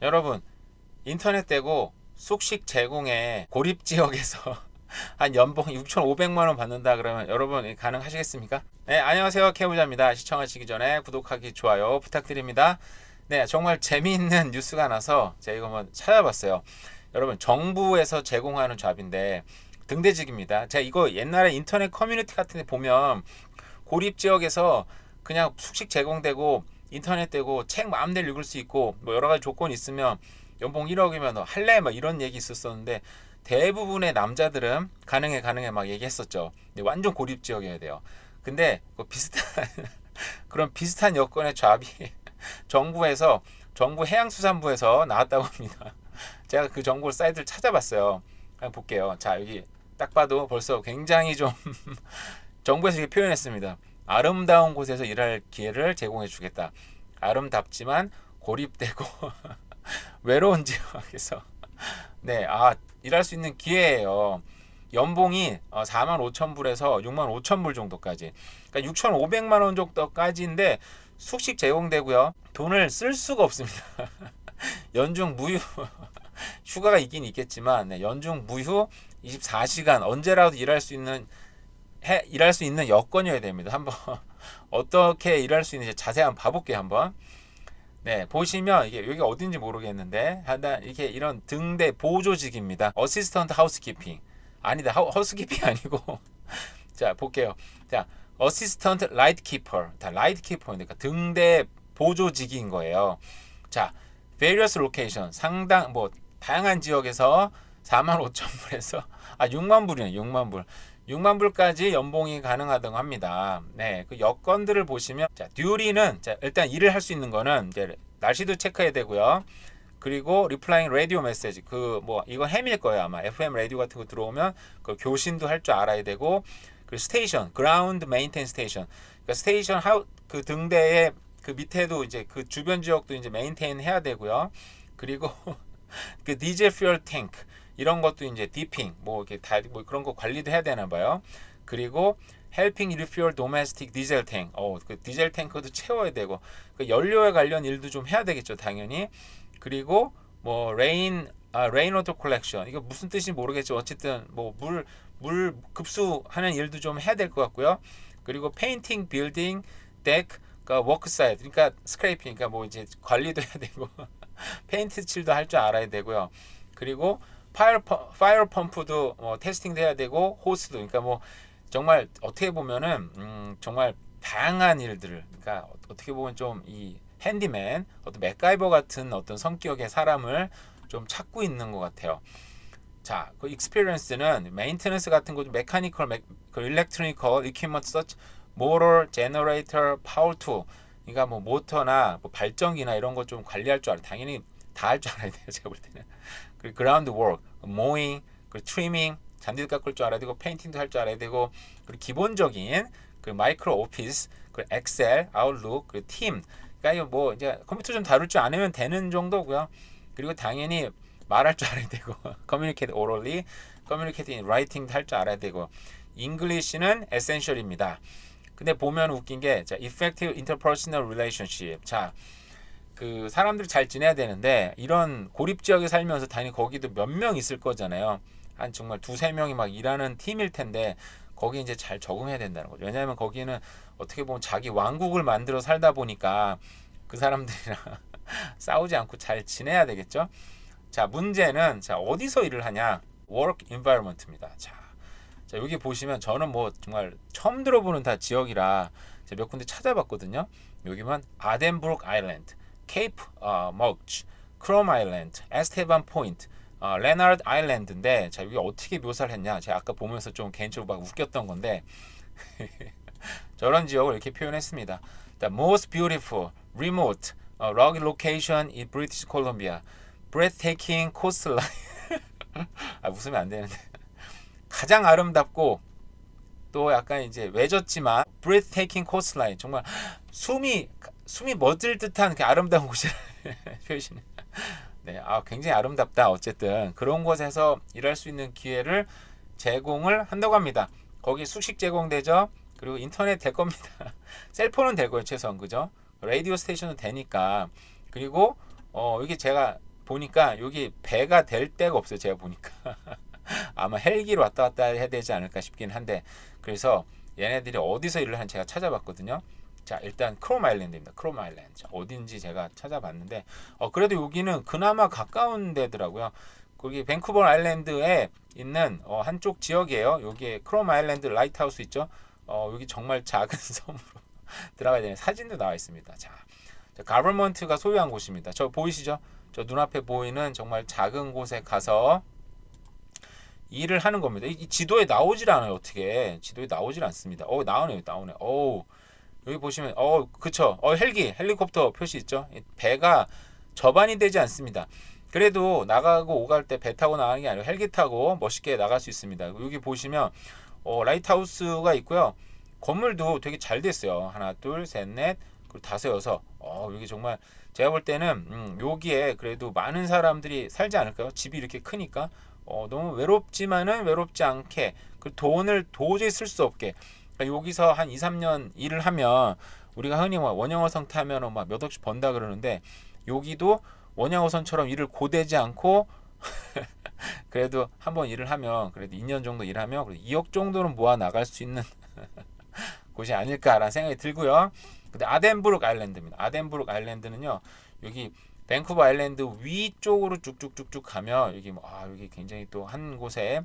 여러분, 인터넷 되고 숙식 제공에 고립 지역에서 한 연봉 6,500만 원 받는다 그러면 여러분 가능하시겠습니까? 네, 안녕하세요. 케이블자입니다. 시청하시기 전에 구독하기, 좋아요 부탁드립니다. 네, 정말 재미있는 뉴스가 나서 제가 이거 한번 찾아봤어요. 여러분, 정부에서 제공하는 잡인데 등대직입니다. 제가 이거 옛날에 인터넷 커뮤니티 같은 데 보면 고립 지역에서 그냥 숙식 제공되고 인터넷 되고 책 마음대로 읽을 수 있고 뭐 여러 가지 조건이 있으면 연봉 1억이면 할래? 막 이런 얘기 있었었는데 대부분의 남자들은 가능해 막 얘기했었죠. 근데 완전 고립 지역이어야 돼요. 근데 그 비슷한 그런 비슷한 여건의 잡이 정부 해양수산부에서 나왔다고 합니다. 제가 그 정보 사이트를 찾아봤어요. 한번 볼게요. 자, 여기 딱 봐도 벌써 굉장히 좀 정부에서 이렇게 표현했습니다. 아름다운 곳에서 일할 기회를 제공해 주겠다. 아름답지만 고립되고 외로운 지역에서 일할 수 있는 기회예요. 연봉이 4만 5천 불에서 6만 5천 불 정도까지. 그러니까 6,500만 원 정도까지인데 숙식 제공되고요. 돈을 쓸 수가 없습니다. 연중 무휴 휴가가 있긴 있겠지만 연중 무휴 24시간 언제라도 일할 수 있는 여건이어야 됩니다. 한번 어떻게 일할 수 있는지 자세히 한번 봐볼게요. 한번. 네, 보시면 이게 여기 어딘지 모르겠는데 하여튼 이렇게 이런 등대 보조직입니다. 어시스턴트 하우스키핑 아니다. 하우스키핑 아니고 자 볼게요. 자 어시스턴트 라이트 키퍼 다 라이트 키퍼니까 등대 보조직인 거예요. 자 various location 상당 뭐 다양한 지역에서 4만 5천 불에서 6만 불이네. 6만 불. 6만 불까지 연봉이 가능하다고 합니다. 네, 그 여건들을 보시면 자, 듀리는 자, 일단 일을 할 수 있는 거는 이제 날씨도 체크해야 되고요. 그리고 리플라잉 라디오 메시지 그 뭐 이거 햄일 거예요. 아마 FM 라디오 같은 거 들어오면 그 교신도 할 줄 알아야 되고 그 스테이션, 그라운드 메인테인 스테이션. 그러니까 스테이션 그 등대에 그 밑에도 이제 그 주변 지역도 이제 메인테인 해야 되고요. 그리고 그 디젤 퓨얼 탱크 이런 것도 이제 디핑 뭐 이렇게 다 뭐 그런 거 관리도 해야 되나 봐요. 그리고 helping refuel domestic diesel tank. 그 디젤 탱크도 채워야 되고 그 연료에 관련 일도 좀 해야 되겠죠, 당연히. 그리고 뭐 rainwater collection. 이거 무슨 뜻인지 모르겠죠. 어쨌든 뭐 물 급수하는 일도 좀 해야 될 것 같고요. 그리고 painting, building, deck, 그러니까 워크사이드. 그러니까 스크래핑. 그러니까 뭐 이제 관리도 해야 되고 페인트 칠도 할 줄 알아야 되고요. 그리고 파이어 펌프도 테스팅도 해야 되고 호스도 그러니까 뭐 정말 어떻게 보면은 정말 다양한 일들을 그러니까 어떻게 보면 좀 이 핸디맨 어떤 맥가이버 같은 어떤 성격의 사람을 좀 찾고 있는 것 같아요. 자, 그 익스피리언스는 메인테넌스 같은 것도 메카니컬, 그 일렉트리컬, 이퀴먼트 서치, 모터, 제너레이터, 파워 툴 그러니까 뭐 모터나 뭐 발전기나 이런 거 좀 관리할 줄 알아요. 당연히 다 할 줄 알아야 돼요. 제가 볼 때는. 그리고 그라운드 워크, 모잉, 그리고 트리밍, 잔디도 깎을 줄 알아야 되고 페인팅도 할 줄 알아야 되고 그리고 기본적인 그 마이크로 오피스, 그 엑셀, 아웃룩, 그 팀. 그러니까 뭐 이제 컴퓨터 좀 다룰 줄 아면 되는 정도고요. 그리고 당연히 말할 줄 알아야 되고 communicate orally, communicate in writing도 할 줄 알아야 되고 English는 essential입니다. 근데 보면 웃긴 게 자, effective interpersonal relationship. 자, 그 사람들이 잘 지내야 되는데 이런 고립 지역에 살면서 당연히 거기도 몇 명 있을 거잖아요. 한 정말 두세 명이 막 일하는 팀일 텐데 거기 이제 잘 적응해야 된다는 거죠. 왜냐하면 거기는 어떻게 보면 자기 왕국을 만들어 살다 보니까 그 사람들이랑 싸우지 않고 잘 지내야 되겠죠. 자, 문제는 자, 어디서 일을 하냐? work environment입니다. 자, 여기 보시면 저는 뭐 정말 처음 들어보는 다 지역이라 제가 몇 군데 찾아봤거든요. 여기만 아덴브룩 아일랜드, 케이프 머치, 크롬 아일랜드, 에스테반 포인트, 레나르드 아일랜드인데 자 여기 어떻게 묘사를 했냐? 제가 아까 보면서 좀 개인적으로 막 웃겼던 건데 저런 지역을 이렇게 표현했습니다. The most beautiful, remote, rugged location in British Columbia, breathtaking coastline. 웃으면 안 되는데 가장 아름답고 또 약간 이제 외졌지만 breathtaking coastline 정말 숨이 멎을 듯한 그 아름다운 곳이라는 표시는 네, 굉장히 아름답다. 어쨌든 그런 곳에서 일할 수 있는 기회를 제공을 한다고 합니다. 거기 숙식 제공되죠. 그리고 인터넷 될 겁니다. 셀폰은 될 거예요, 최소한 그죠? 라디오 스테이션은 되니까. 그리고 여기 제가 보니까 여기 배가 될 데가 없어요. 제가 보니까 아마 헬기로 왔다 갔다 해야 되지 않을까 싶긴 한데, 그래서 얘네들이 어디서 일을 하는지 제가 찾아봤거든요. 자, 일단 크롬 아일랜드입니다. 크롬 아일랜드. 자, 어딘지 제가 찾아봤는데 그래도 여기는 그나마 가까운 데더라고요. 거기 밴쿠버 아일랜드에 있는 한쪽 지역이에요. 여기에 크롬 아일랜드 라이트하우스 있죠. 여기 정말 작은 섬으로 들어가야 되는 사진도 나와 있습니다. 자, 가버먼트가 소유한 곳입니다. 저 보이시죠? 저 눈앞에 보이는 정말 작은 곳에 가서 일을 하는 겁니다. 이 지도에 나오질 않아요. 어떻게 지도에 나오질 않습니다. 나오네요. 여기 보시면 그쵸. 헬리콥터 표시 있죠. 배가 접안이 되지 않습니다. 그래도 나가고 오갈 때 배 타고 나가는 게 아니고 헬기 타고 멋있게 나갈 수 있습니다. 여기 보시면 라이트하우스가 있고요. 건물도 되게 잘 됐어요. 하나, 둘, 셋, 넷, 그리고 다섯, 여섯. 여기 정말 제가 볼 때는 여기에 그래도 많은 사람들이 살지 않을까요? 집이 이렇게 크니까 너무 외롭지만은 외롭지 않게, 그 돈을 도저히 쓸 수 없게. 그러니까 여기서 한 2, 3년 일을 하면 우리가 흔히 원양어선 타면 막 몇 억씩 번다 그러는데, 여기도 원양어선처럼 일을 고되지 않고 그래도 한번 일을 하면 그래도 2년 정도 일하면 그래도 2억 정도는 모아 나갈 수 있는 곳이 아닐까라는 생각이 들고요. 근데 아덴브룩 아일랜드입니다. 아덴브룩 아일랜드는요, 여기 밴쿠버 아일랜드 위쪽으로 쭉쭉쭉쭉 가면 여기 굉장히 또 한 곳에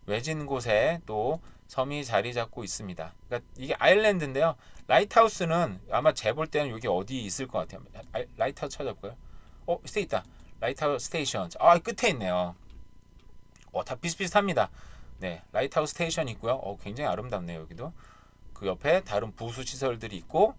외진 곳에 또 섬이 자리 잡고 있습니다. 그러니까 이게 아일랜드인데요. 라이트하우스는 아마 제 볼 때는 여기 어디 있을 것 같아요. 라이트하우스 찾아볼까요? 있다. 라이트하우스 스테이션. 끝에 있네요. 다 비슷비슷합니다. 네, 라이트하우스 스테이션 있고요. 굉장히 아름답네요. 여기도 그 옆에 다른 부수 시설들이 있고,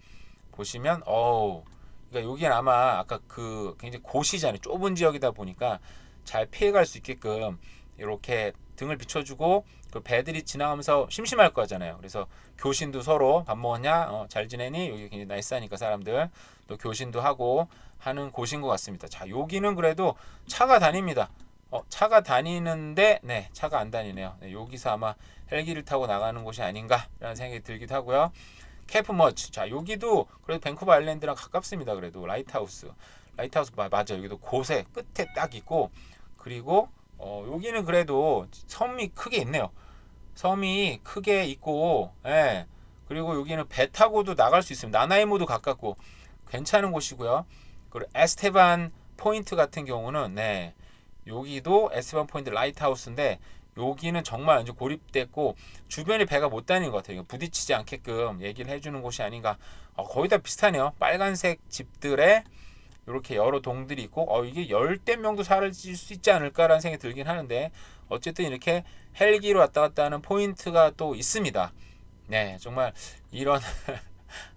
보시면 그러니까 여기는 아마 아까 그 굉장히 고시잖아요. 좁은 지역이다 보니까 잘 피해갈 수 있게끔 이렇게 등을 비춰주고, 그 배들이 지나가면서 심심할 거잖아요. 그래서 교신도 서로 밥 먹었냐, 잘 지내니, 여기 굉장히 나이스하니까 사람들 또 교신도 하고 하는 곳인 것 같습니다. 자, 여기는 그래도 차가 다닙니다. 차가 다니는데, 네, 차가 안 다니네요. 네, 여기서 아마 헬기를 타고 나가는 곳이 아닌가라는 생각이 들기도 하고요. 캠프 머치. 자, 여기도 그래도 밴쿠버 아일랜드랑 가깝습니다. 그래도 라이트하우스 맞아. 여기도 곳에 끝에 딱 있고, 그리고 여기는 그래도 섬이 크게 있네요. 섬이 크게 있고, 예. 그리고 여기는 배 타고도 나갈 수 있습니다. 나나이모도 가깝고 괜찮은 곳이고요. 그리고 에스테반 포인트 같은 경우는, 네, 여기도 에스테반 포인트 라이트하우스인데, 여기는 정말 완전 고립됐고 주변에 배가 못 다니는 것 같아요. 부딪히지 않게끔 얘기를 해주는 곳이 아닌가. 거의 다 비슷하네요. 빨간색 집들에 이렇게 여러 동들이 있고, 이게 열댓 명도 살 수 있지 않을까라는 생각이 들긴 하는데, 어쨌든 이렇게 헬기로 왔다 갔다 하는 포인트가 또 있습니다. 네, 정말 이런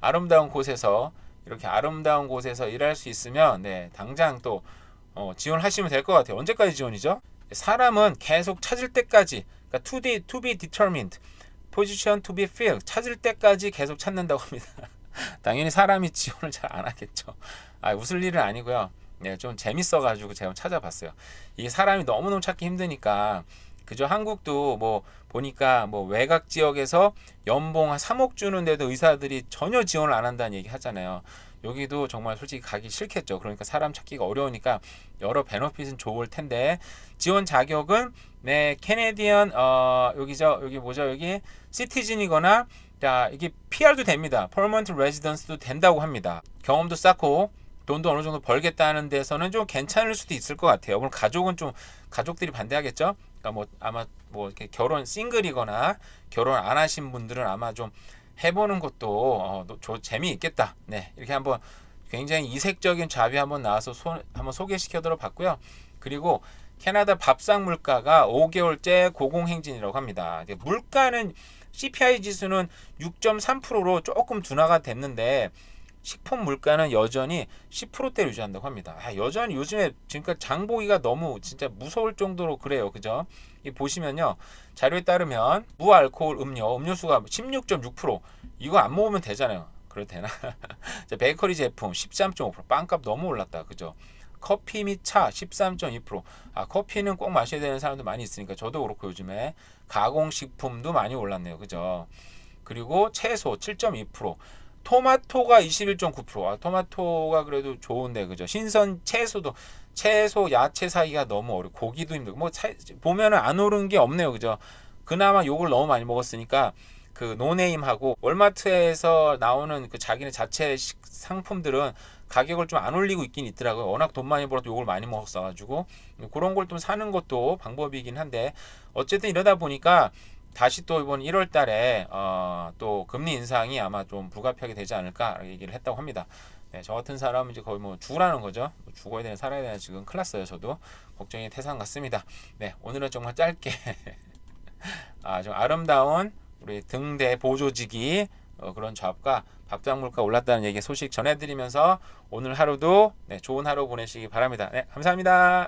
아름다운 곳에서, 이렇게 아름다운 곳에서 일할 수 있으면, 네, 당장 또 지원하시면 될 것 같아요. 언제까지 지원이죠? 사람은 계속 찾을 때까지, 그러니까 to be determined, position to be filled, 찾을 때까지 계속 찾는다고 합니다. 당연히 사람이 지원을 잘 안 하겠죠. 웃을 일은 아니고요. 네, 좀 재밌어가지고 제가 찾아봤어요. 이게 사람이 너무너무 찾기 힘드니까. 그죠? 한국도 뭐 보니까 뭐 외곽 지역에서 연봉 한 3억 주는데도 의사들이 전혀 지원을 안 한다는 얘기 하잖아요. 여기도 정말 솔직히 가기 싫겠죠. 그러니까 사람 찾기가 어려우니까 여러 베너핏은 좋을 텐데, 지원 자격은 네, 캐네디언 여기 뭐죠? 여기 시티즌이거나, 자, 이게 PR도 됩니다. 퍼머넌트 레지던스도 된다고 합니다. 경험도 쌓고 돈도 어느 정도 벌겠다는 데서는 좀 괜찮을 수도 있을 것 같아요. 물론 가족들이 반대하겠죠. 그러니까 뭐 아마 뭐 이렇게 싱글이거나 결혼 안 하신 분들은 아마 좀 해보는 것도 재미있겠다. 네, 이렇게 한번 굉장히 이색적인 잡이 한번 나와서 한번 소개시켜드려 봤고요. 그리고 캐나다 밥상 물가가 5개월째 고공행진이라고 합니다. 물가는 CPI 지수는 6.3%로 조금 둔화가 됐는데, 식품 물가는 여전히 10%대를 유지한다고 합니다. 여전히 요즘에 지금까지 장 보기가 너무 진짜 무서울 정도로 그래요. 그죠? 이 보시면요, 자료에 따르면 무알코올 음료수가 16.6%, 이거 안 먹으면 되잖아요. 그래도 되나? 베이커리 제품 13.5%, 빵값 너무 올랐다. 그죠? 커피 및 차 13.2%. 커피는 꼭 마셔야 되는 사람도 많이 있으니까 저도 그렇고, 요즘에 가공식품도 많이 올랐네요. 그죠? 그리고 채소 7.2%, 토마토가 21.9%. 토마토가 그래도 좋은데, 그죠? 신선 채소도 채소, 야채 사기가 너무 어려워. 고기도 힘들고 뭐 보면은 안 오른 게 없네요, 그죠? 그나마 욕을 너무 많이 먹었으니까 그 노네임하고 월마트에서 나오는 그 자기네 자체 상품들은 가격을 좀 안 올리고 있긴 있더라고요. 워낙 돈 많이 벌어도 욕을 많이 먹었어가지고 그런 걸 좀 사는 것도 방법이긴 한데 어쨌든 이러다 보니까 다시 또 이번 1월 달에 또 금리 인상이 아마 좀 불가피하게 되지 않을까 얘기를 했다고 합니다. 네, 저 같은 사람은 이제 거의 뭐 죽으라는 거죠. 뭐 죽어야 되나 살아야 되나 지금 큰일 났어요. 저도 걱정이 태산 같습니다. 네, 오늘은 정말 짧게 좀 아름다운 우리 등대 보조지기 그런 조합과 밥장 물가 올랐다는 얘기 소식 전해드리면서 오늘 하루도 네, 좋은 하루 보내시기 바랍니다. 네, 감사합니다.